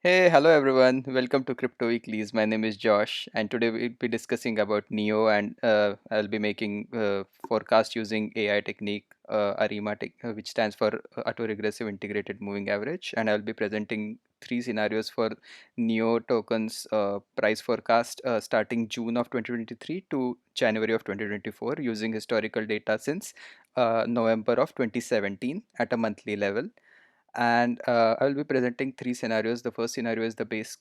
Hey, hello everyone. Welcome to Crypto Weeklies. My name is Josh, and today we'll be discussing about NEO, and I'll be making forecast using AI technique, arithmetic, which stands for Autoregressive Integrated Moving Average, and I'll be presenting three scenarios for NEO tokens price forecast starting June of 2023 to January of 2024 using historical data since November of 2017 at a monthly level. And I will be presenting three scenarios. The first scenario is the base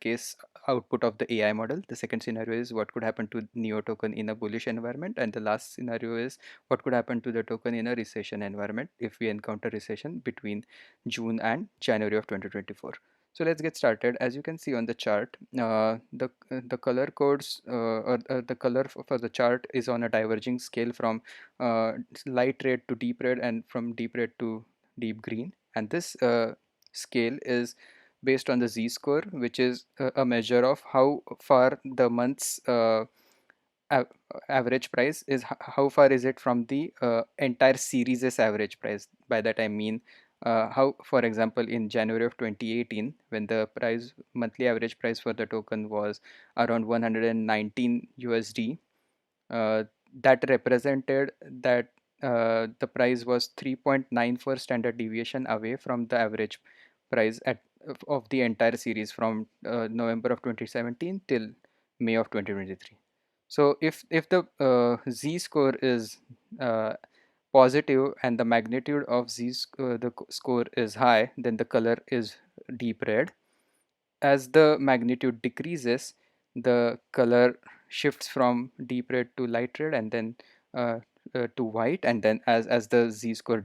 case output of the AI model. The second scenario is what could happen to NEO token in a bullish environment, and the last scenario is what could happen to the token in a recession environment if we encounter recession between June and January of 2024. So let's get started. As you can see on the chart, the color codes or the color for the chart is on a diverging scale from light red to deep red and from deep red to deep green, and this scale is based on the z-score, which is a measure of how far the month's average price is, how far is it from the entire series's average price. By that I mean how, for example, in January of 2018, when the price monthly average price for the token was around 119 USD, uh, that represented that the price was 3.94 standard deviation away from the average price of the entire series from November of 2017 till May of 2023. So if the z score is uh, positive and the magnitude of the score is high, then the color is deep red. As the magnitude decreases, the color shifts from deep red to light red, and then to white, and then as the z-score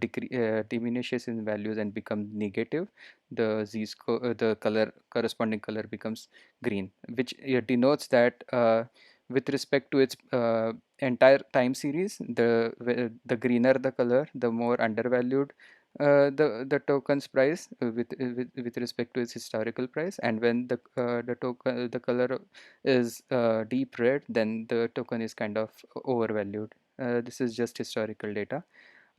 diminishes in values and becomes negative, the z-score the color corresponding color becomes green, which denotes that with respect to its entire time series, the greener the color, the more undervalued the token's price with respect to its historical price. And when the color is deep red, then the token is kind of overvalued. This is just historical data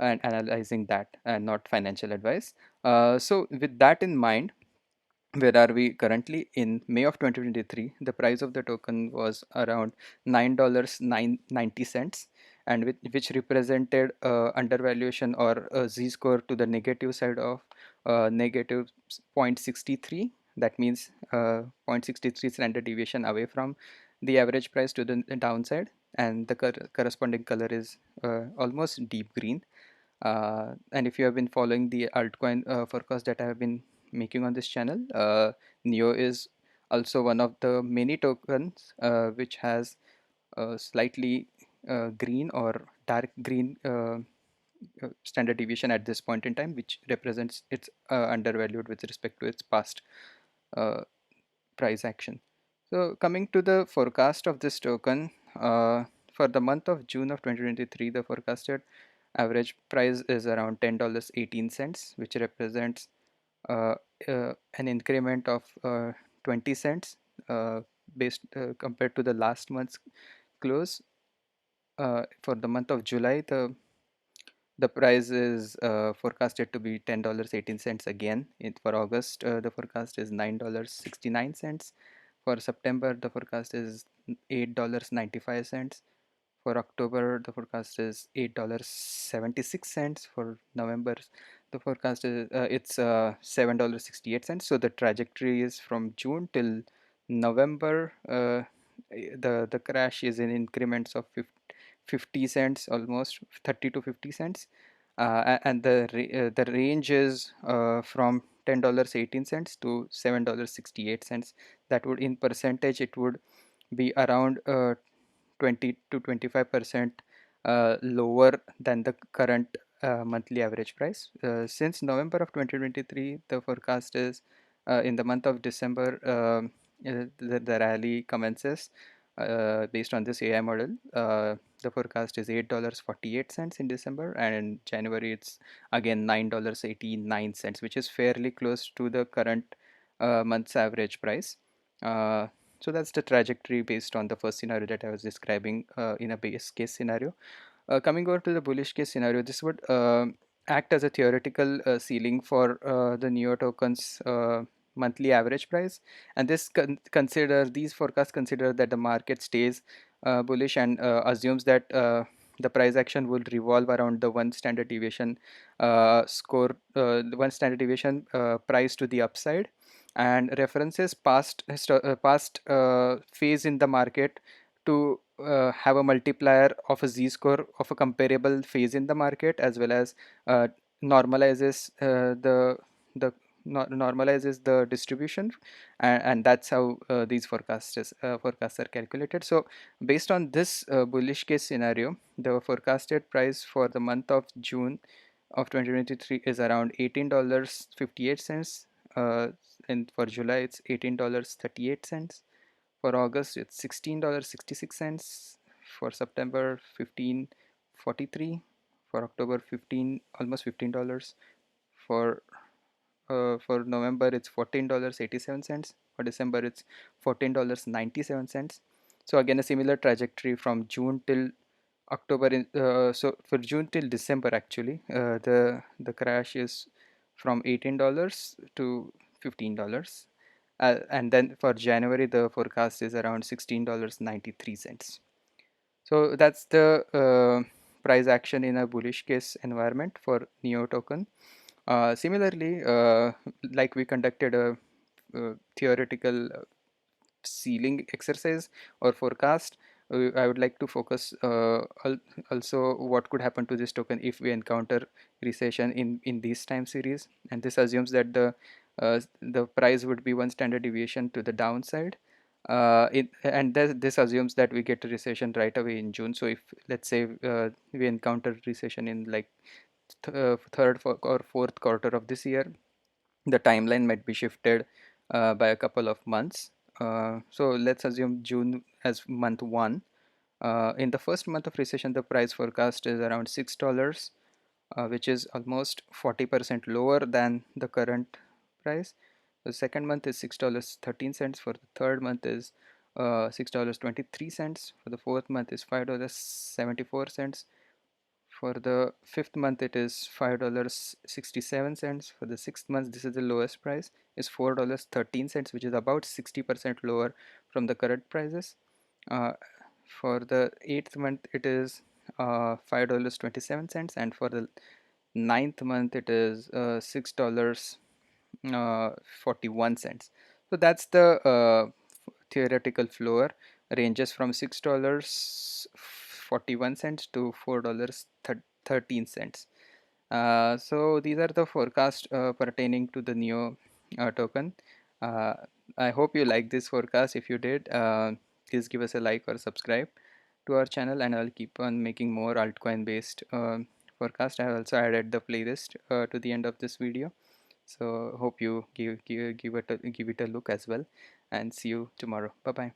and analyzing that, and not financial advice. So with that in mind, where are we currently? In May of 2023, the price of the token was around $9.90, and which represented undervaluation or a z-score to the negative side of negative 0.63. That means 0.63 standard deviation away from the average price to the downside, and the corresponding color is almost deep green. And if you have been following the altcoin forecast that I have been making on this channel, NEO is also one of the many tokens which has slightly green or dark green standard deviation at this point in time, which represents its undervalued with respect to its past uh, price action. So coming to the forecast of this token, for the month of June of 2023, the forecasted average price is around $10.18, which represents uh, an increment of 20 cents based compared to the last month's close. For the month of July, the price is forecasted to be $10.18 again. For August, the forecast is $9.69. For September, the forecast is $8.95. For October, the forecast is $8.76. For November, the forecast is it's $7.68. So the trajectory is from June till November. The crash is in increments of 50 cents, almost 30 to 50 cents, and the range is from $10.18 to $7.68. That would, in percentage, it would be around 20 to 25% lower than the current monthly average price. Since November of 2023, the forecast is in the month of December, the rally commences based on this AI model. The forecast is $8.48 in December, and in January it's again $9.89, which is fairly close to the current month's average price. So that's the trajectory based on the first scenario that I was describing in a base case scenario. Coming over to the bullish case scenario, this would act as a theoretical ceiling for the NEO tokens monthly average price, and these forecasts consider that the market stays bullish and assumes that the price action will revolve around the one standard deviation the one standard deviation price to the upside, and references past phase in the market to have a multiplier of a z-score of a comparable phase in the market, as well as uh, normalizes the normalizes the distribution, and that's how these forecasts are calculated. So based on this bullish case scenario, the forecasted price for the month of June of 2023 is around $18.58, and for July it's $18.38, for August it's $16.66, for September 15.43, for October 15, almost $15, for November it's $14.87, for December it's $14.97. So again, a similar trajectory from June till October. So for June till December, actually, the crash is from $18 to $15, and then for January the forecast is around $16.93. So that's the price action in a bullish case environment for Neo token. Similarly, like we conducted a theoretical ceiling exercise or forecast, I would like to focus also what could happen to this token if we encounter recession in this time series, and this assumes that the price would be one standard deviation to the downside. And this assumes that we get a recession right away in June. So if, let's say, we encounter recession in like third or fourth quarter of this year, the timeline might be shifted by a couple of months. So let's assume June as month one. In the first month of recession, the price forecast is around $6, which is almost 40% lower than the current price. The second month is $6.13. For the third month is $6.23. For the fourth month is $5.74. For the fifth month, it is $5.67. For the sixth month, this is the lowest price, is $4.13, which is about 60% lower from the current prices. Uh, for the eighth month, it is $5.27, and for the ninth month, it is $6.41. So that's the theoretical floor, ranges from $6.41 to $4.13. So these are the forecasts pertaining to the Neo token. Uh, I hope you like this forecast. If you did, please give us a like or subscribe to our channel, and I'll keep on making more altcoin based forecast. I have also added the playlist to the end of this video. So hope you give it a look as well, and see you tomorrow. Bye bye.